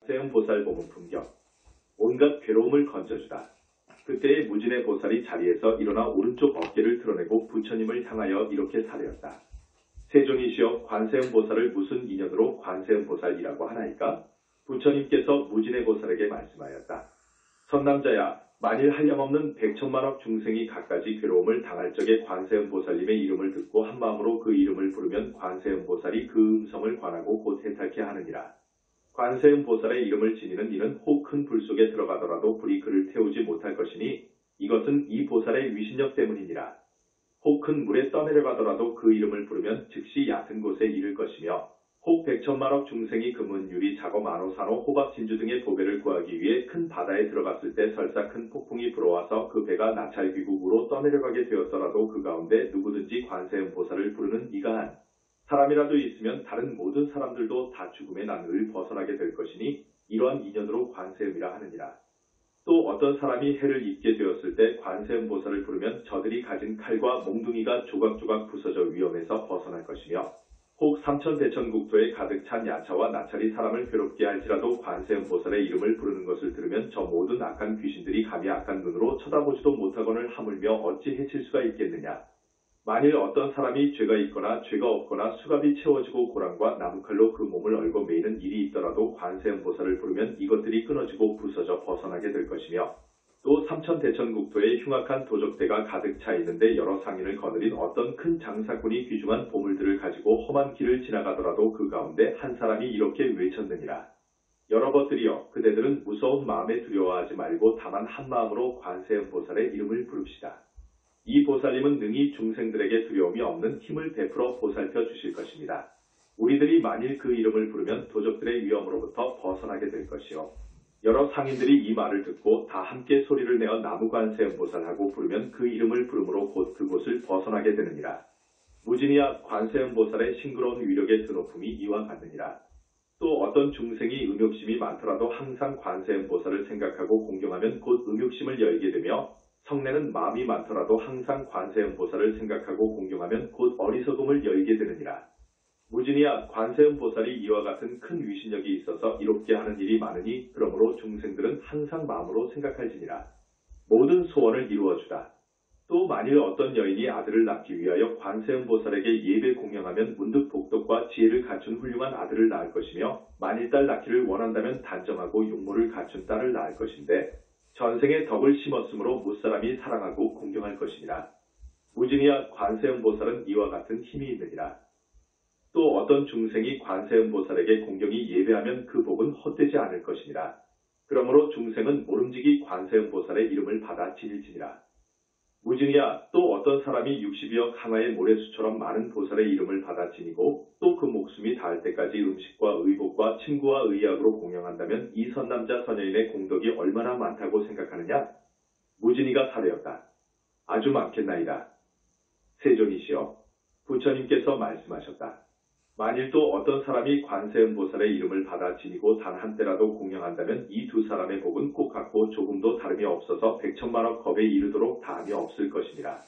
관세음 보살 보문 품격. 온갖 괴로움을 건져주다. 그때의 무진의 보살이 자리에서 일어나 오른쪽 어깨를 드러내고 부처님을 향하여 이렇게 사례었다. 세존이시여, 관세음 보살을 무슨 인연으로 관세음 보살이라고 하나이까? 부처님께서 무진의 보살에게 말씀하였다. 선남자야, 만일 한량없는 백천만억 중생이 갖가지 괴로움을 당할 적에 관세음 보살님의 이름을 듣고 한마음으로 그 이름을 부르면 관세음 보살이 그 음성을 관하고 곧 해탈케 하느니라. 관세음 보살의 이름을 지니는 이는 혹 큰 불 속에 들어가더라도 불이 그를 태우지 못할 것이니 이것은 이 보살의 위신력 때문이니라. 혹 큰 물에 떠내려가더라도 그 이름을 부르면 즉시 얕은 곳에 이를 것이며 혹 백천만억 중생이 금은 유리 작업 만호 산호 호박 진주 등의 보배를 구하기 위해 큰 바다에 들어갔을 때 설사 큰 폭풍이 불어와서 그 배가 나찰 귀국으로 떠내려가게 되었더라도 그 가운데 누구든지 관세음 보살을 부르는 이가 한 사람이라도 있으면 다른 모든 사람들도 다 죽음의 난을 벗어나게 될 것이니 이러한 인연으로 관세음이라 하느니라. 또 어떤 사람이 해를 입게 되었을 때 관세음 보살을 부르면 저들이 가진 칼과 몽둥이가 조각조각 부서져 위험에서 벗어날 것이며 혹 삼천대천국토에 가득 찬 야차와 나찰이 사람을 괴롭게 할지라도 관세음 보살의 이름을 부르는 것을 들으면 저 모든 악한 귀신들이 감히 악한 눈으로 쳐다보지도 못하거늘 하물며 어찌 해칠 수가 있겠느냐. 만일 어떤 사람이 죄가 있거나 죄가 없거나 수갑이 채워지고 고랑과 나무칼로 그 몸을 얽어 매이는 일이 있더라도 관세음 보살을 부르면 이것들이 끊어지고 부서져 벗어나게 될 것이며 또 삼천대천국토에 흉악한 도적대가 가득 차 있는데 여러 상인을 거느린 어떤 큰 장사꾼이 귀중한 보물들을 가지고 험한 길을 지나가더라도 그 가운데 한 사람이 이렇게 외쳤느니라. 여러 것들이여, 그대들은 무서운 마음에 두려워하지 말고 다만 한 마음으로 관세음 보살의 이름을 부릅시다. 이 보살님은 능히 중생들에게 두려움이 없는 힘을 베풀어 보살펴 주실 것입니다. 우리들이 만일 그 이름을 부르면 도적들의 위험으로부터 벗어나게 될 것이요. 여러 상인들이 이 말을 듣고 다 함께 소리를 내어 나무 관세음 보살하고 부르면 그 이름을 부름으로 곧 그곳을 벗어나게 되느니라. 무진이야, 관세음 보살의 싱그러운 위력의 드높음이 이와 같느니라. 또 어떤 중생이 음욕심이 많더라도 항상 관세음 보살을 생각하고 공경하면 곧 음욕심을 열게 되며 성내는 마음이 많더라도 항상 관세음 보살을 생각하고 공경하면 곧 어리석음을 열게 되느니라. 무진이야, 관세음 보살이 이와 같은 큰 위신력이 있어서 이롭게 하는 일이 많으니 그러므로 중생들은 항상 마음으로 생각할지니라. 모든 소원을 이루어주다. 또 만일 어떤 여인이 아들을 낳기 위하여 관세음 보살에게 예배 공양하면 문득 복덕과 지혜를 갖춘 훌륭한 아들을 낳을 것이며 만일 딸 낳기를 원한다면 단정하고 용모를 갖춘 딸을 낳을 것인데 전생에 덕을 심었으므로 무사람이 사랑하고 공경할 것이니라. 무진이야, 관세음 보살은 이와 같은 힘이 있느니라. 또 어떤 중생이 관세음 보살에게 공경히 예배하면 그 복은 헛되지 않을 것이니라. 그러므로 중생은 모름지기 관세음 보살의 이름을 받아 지닐지니라. 무진이야, 또 어떤 사람이 60여 강화의 모래수처럼 많은 보살의 이름을 받아 지니고 또 그 목숨이 닿을 때까지 음식과 의복과 침구와 의약으로 공양한다면 이 선남자 선여인의 공덕이 얼마나 많다고 생각하느냐? 무진이가 사례었다. 아주 많겠나이다. 세존이시여, 부처님께서 말씀하셨다. 만일 또 어떤 사람이 관세음 보살의 이름을 받아 지니고 단 한때라도 공양한다면 이 두 사람의 복은 꼭 같고 조금도 다름이 없어서 백천만억 겁에 이르도록 다함이 없을 것이니라.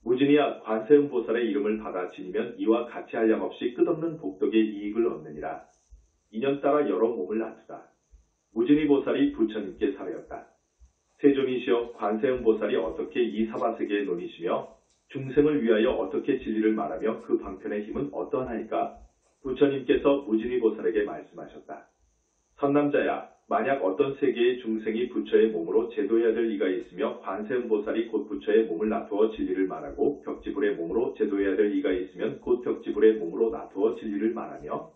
무진이야, 관세음 보살의 이름을 받아 지니면 이와 같이 한량없이 끝없는 복덕의 이익을 얻느니라. 인연 따라 여러 몸을 놔두다. 무진이 보살이 부처님께 사례었다. 세존이시여, 관세음 보살이 어떻게 이 사바세계에 논이시며 중생을 위하여 어떻게 진리를 말하며 그 방편의 힘은 어떠하나이까? 부처님께서 무진이 보살에게 말씀하셨다. 선남자야, 만약 어떤 세계의 중생이 부처의 몸으로 제도해야 될 이가 있으며 관세음 보살이 곧 부처의 몸을 놔두어 진리를 말하고 벽지불의 몸으로 제도해야 될 이가 있으면 곧 벽지불의 몸으로 놔두어 진리를 말하며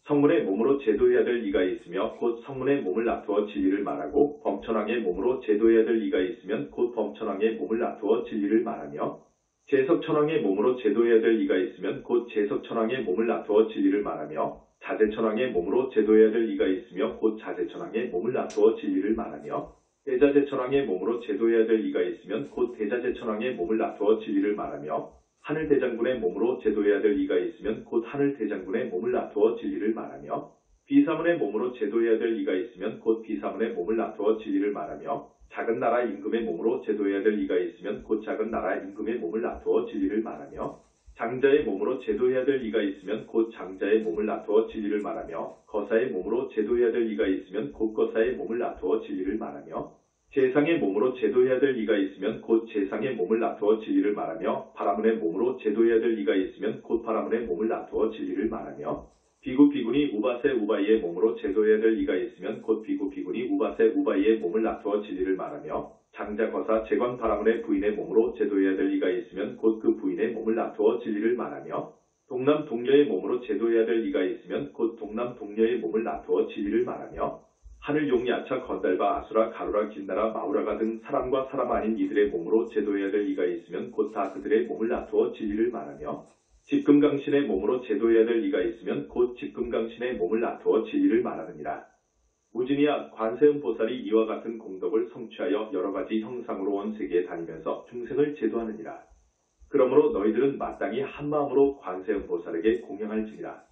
성문의 몸으로 제도해야 될 이가 있으며 곧 성문의 몸을 놔두어 진리를 말하고 범천왕의 몸으로 제도해야 될 이가 있으면 곧 범천왕의 몸을 놔두어 진리를 말하며 제석천왕의 몸으로 제도해야 될 이가 있으면 곧 제석천왕의 몸을 놔두어 진리를 말하며 자재천왕의 몸으로 제도해야 될 이가 있으며 곧 자재천왕의 몸을 놔두어 진리를 말하며 대자재천왕의 몸으로 제도해야 될 이가 있으면 곧 대자재천왕의 몸을 놔두어 진리를 말하며 하늘대장군의 몸으로 제도해야 될 이가 있으면 곧 하늘대장군의 몸을 놔두어 진리를 말하며 비사문의 몸으로 제도해야 될 이가 있으면 곧 비사문의 몸을 놔두어 진리를 말하며 작은 나라 임금의 몸으로 제도해야 될 이가 있으면 곧 작은 나라 임금의 몸을 놔두어 진리를 말하며 장자의 몸으로 제도해야 될 이가 있으면 곧 장자의 몸을 놔두어 진리를 말하며 거사의 몸으로 제도해야 될 이가 있으면 곧 거사의 몸을 놔두어 진리를 말하며 제상의 몸으로 제도해야 될 이가 있으면 곧 제상의 몸을 놔두어 진리를 말하며 바라문의 몸으로 제도해야 될 이가 있으면 곧 바라문의 몸을 놔두어 진리를 말하며 비구 비구니 우바세 우바이의 몸으로 제도해야 될 이가 있으면 곧 비구 비구니 우바세 우바이의 몸을 놔두어 진리를 말하며 장자 거사 제관 바라문의 부인의 몸으로 제도해야 될 이가 있으면 곧 그 부인의 몸을 놔두어 진리를 말하며 동남 동녀의 몸으로 제도해야 될 이가 있으면 곧 동남 동녀의 몸을 놔두어 진리를 말하며 하늘 용 야차 건달바 아수라 가루라 긴나라 마우라가 등 사람과 사람 아닌 이들의 몸으로 제도해야 될 이가 있으면 곧 다 그들의 몸을 놔두어 진리를 말하며 집금강신의 몸으로 제도해야 될 이가 있으면 곧 집금강신의 몸을 놔두어 진리를 말하느니라. 무진이야 관세음보살이 이와 같은 공덕을 성취하여 여러가지 형상으로 온 세계에 다니면서 중생을 제도하느니라. 그러므로 너희들은 마땅히 한마음으로 관세음보살에게 공양할지니라.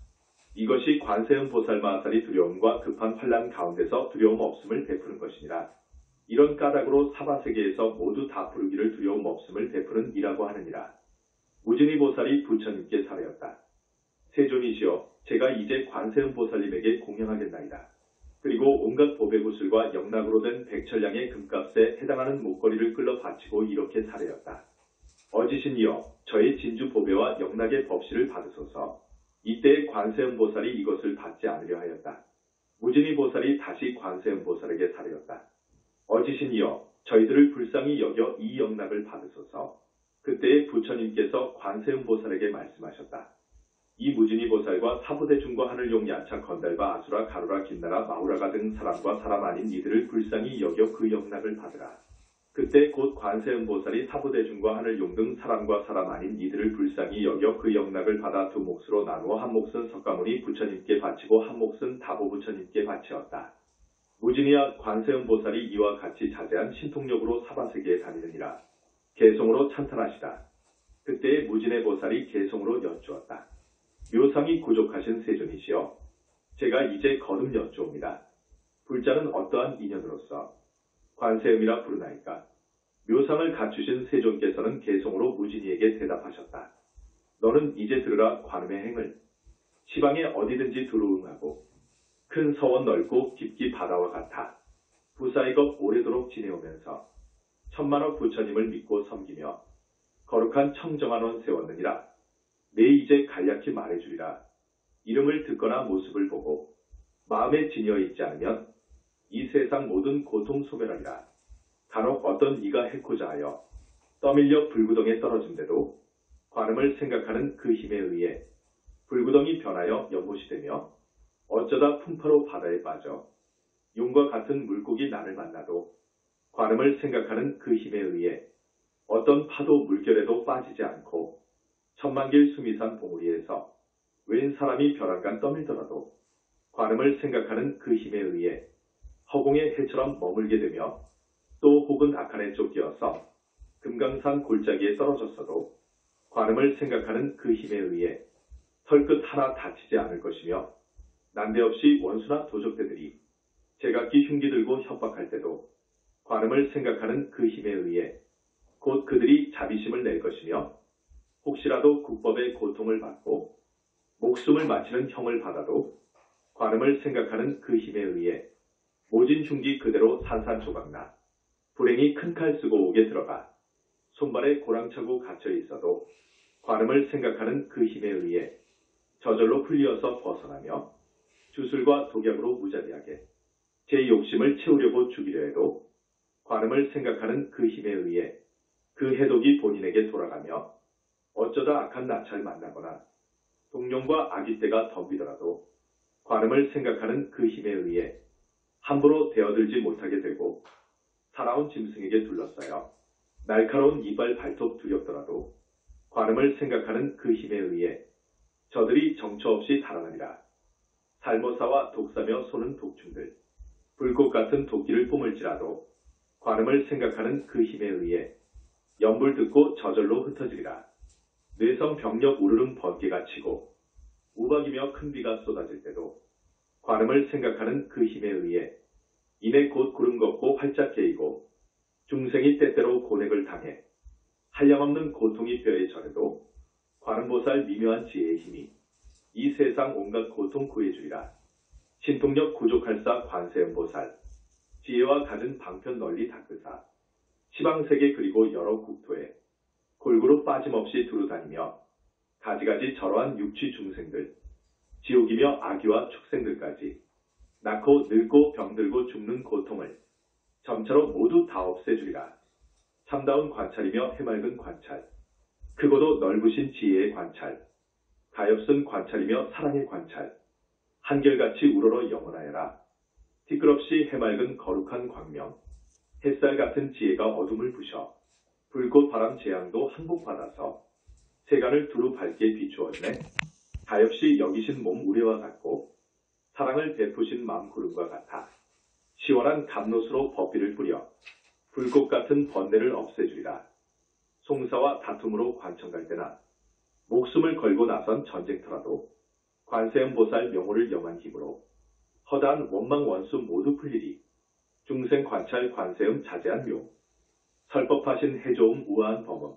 이것이 관세음보살 마살이 두려움과 급한 환난 가운데서 두려움 없음을 베푸는 것이니라. 이런 까닭으로 사바세계에서 모두 다 부르기를 두려움 없음을 베푸는 이라고 하느니라. 무진이보살이 부처님께 사례였다. 세존이시여, 제가 이제 관세음보살님에게 공양하겠나이다. 그리고 온갖 보배 구슬과 영락으로 된 백철량의 금값에 해당하는 목걸이를 끌러 바치고 이렇게 사례였다. 어지신이여, 저의 진주 보배와 영락의 법시를 받으소서. 이때 관세음보살이 이것을 받지 않으려 하였다. 무진이보살이 다시 관세음보살에게 사례였다. 어지신이여, 저희들을 불쌍히 여겨 이 영락을 받으소서. 그때 부처님께서 관세음보살에게 말씀하셨다. 이 무진이보살과 사부대중과 하늘용 야차 건달바 아수라 가루라 긴나라 마우라가 등 사람과 사람 아닌 이들을 불쌍히 여겨 그 영락을 받으라. 그때 곧 관세음보살이 사부대중과 하늘용 등 사람과 사람 아닌 이들을 불쌍히 여겨 그 영락을 받아 두 몫으로 나누어 한 몫은 석가모니 부처님께 바치고 한 몫은 다보 부처님께 바치었다. 무진이야 관세음보살이 이와 같이 자제한 신통력으로 사바세계에 다니느니라. 개송으로 찬탄하시다. 그때 무진의 보살이 개송으로 여쭈었다. 묘상이 부족하신 세존이시여, 제가 이제 거듭 여쭈옵니다. 불자는 어떠한 인연으로서 관세음이라 부르나이까? 묘상을 갖추신 세존께서는 개송으로 무진이에게 대답하셨다. 너는 이제 들으라. 관음의 행을 시방에 어디든지 두루 응하고 큰 서원 넓고 깊기 바다와 같아 부사이겁 오래도록 지내오면서 천만억 부처님을 믿고 섬기며 거룩한 청정한 원 세웠느니라. 내 이제 간략히 말해주리라. 이름을 듣거나 모습을 보고 마음에 지녀 있지 않으면 이 세상 모든 고통 소멸하리라. 간혹 어떤 이가 해코자 하여 떠밀려 불구덩에 떨어진데도 관음을 생각하는 그 힘에 의해 불구덩이 변하여 연못이 되며 어쩌다 풍파로 바다에 빠져 용과 같은 물고기 난을 만나도 관음을 생각하는 그 힘에 의해 어떤 파도 물결에도 빠지지 않고 천만길 수미산 봉우리에서 웬 사람이 벼랑간 떠밀더라도 관음을 생각하는 그 힘에 의해 허공의 해처럼 머물게 되며 또 혹은 악한에 쫓겨서 금강산 골짜기에 떨어졌어도 관음을 생각하는 그 힘에 의해 털끝 하나 다치지 않을 것이며 난데없이 원수나 도적대들이 제각기 흉기 들고 협박할 때도 관음을 생각하는 그 힘에 의해 곧 그들이 자비심을 낼 것이며 혹시라도 국법의 고통을 받고 목숨을 마치는 형을 받아도 관음을 생각하는 그 힘에 의해 모진 흉기 그대로 산산조각나 불행이 큰 칼 쓰고 옥에 들어가 손발에 고랑차고 갇혀 있어도 관음을 생각하는 그 힘에 의해 저절로 풀리어서 벗어나며 주술과 독약으로 무자비하게 제 욕심을 채우려고 죽이려 해도 관음을 생각하는 그 힘에 의해 그 해독이 본인에게 돌아가며 어쩌다 악한 나찰 만나거나 동룡과 아기떼가 덤비더라도 관음을 생각하는 그 힘에 의해 함부로 대어들지 못하게 되고 살아온 짐승에게 둘러싸여 날카로운 이빨 발톱 두렵더라도 관음을 생각하는 그 힘에 의해 저들이 정처 없이 달아나리라. 살모사와 독사며 쏘는 독충들, 불꽃 같은 도끼를 뿜을지라도 관음을 생각하는 그 힘에 의해 연불 듣고 저절로 흩어지리라. 뇌성 병력 우르릉 번개가 치고 우박이며 큰 비가 쏟아질 때도 관음을 생각하는 그 힘에 의해 이내 곧 구름 걷고 활짝 개이고 중생이 때때로 고뇌를 당해 한량없는 고통이 뼈에 절해도 관음보살 미묘한 지혜의 힘이 이 세상 온갖 고통 구해주리라. 신통력 구족할사 관세음보살, 지혜와 갖은 방편 널리 닦으사, 시방세계 그리고 여러 국토에 골고루 빠짐없이 두루다니며 가지가지 저러한 육취 중생들, 지옥이며 아기와 축생들까지 낳고 늙고 병들고 죽는 고통을 점차로 모두 다 없애주리라. 참다운 관찰이며 해맑은 관찰, 크고도 넓으신 지혜의 관찰, 가엾은 관찰이며 사랑의 관찰, 한결같이 우러러 영원하여라. 티끌없이 해맑은 거룩한 광명, 햇살 같은 지혜가 어둠을 부셔 불꽃 바람 재앙도 항복받아서 세간을 두루 밝게 비추어주네. 가엾이 여기신 몸 우레와 같고 사랑을 베푸신 마음 구름과 같아 시원한 감롯으로 법비를 뿌려 불꽃 같은 번뇌를 없애주리라. 송사와 다툼으로 관청 갈 때나 목숨을 걸고 나선 전쟁터라도 관세음보살 명호를 영한 힘으로 허다한 원망 원수 모두 풀리리. 중생 관찰 관세음 자제한 묘, 설법하신 해조음 우아한 범음,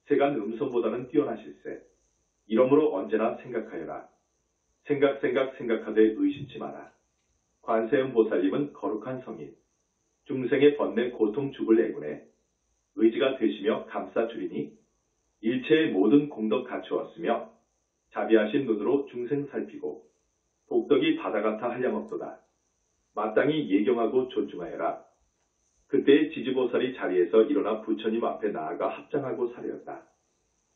세간 음성보다는 뛰어나실세. 이러므로 언제나 생각하여라. 생각하되 의심치 마라. 관세음보살님은 거룩한 성인, 중생의 번뇌 고통 죽을 애군에 의지가 되시며 감싸주리니 일체의 모든 공덕 갖추었으며 자비하신 눈으로 중생 살피고 복덕이 바다 같아 한량없도다. 마땅히 예경하고 존중하여라. 그때의 지지보살이 자리에서 일어나 부처님 앞에 나아가 합장하고 사려었다.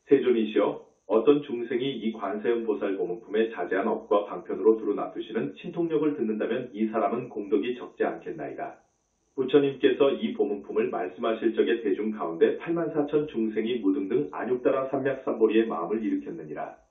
세존이시여, 어떤 중생이 이 관세음보살 고문품에 자제한 업과 방편으로 두루 놔두시는 신통력을 듣는다면 이 사람은 공덕이 적지 않겠나이다. 부처님께서 이 보문품을 말씀하실 적에 대중 가운데 84,000 중생이 무등등 안육다라 삼맥삼보리의 마음을 일으켰느니라.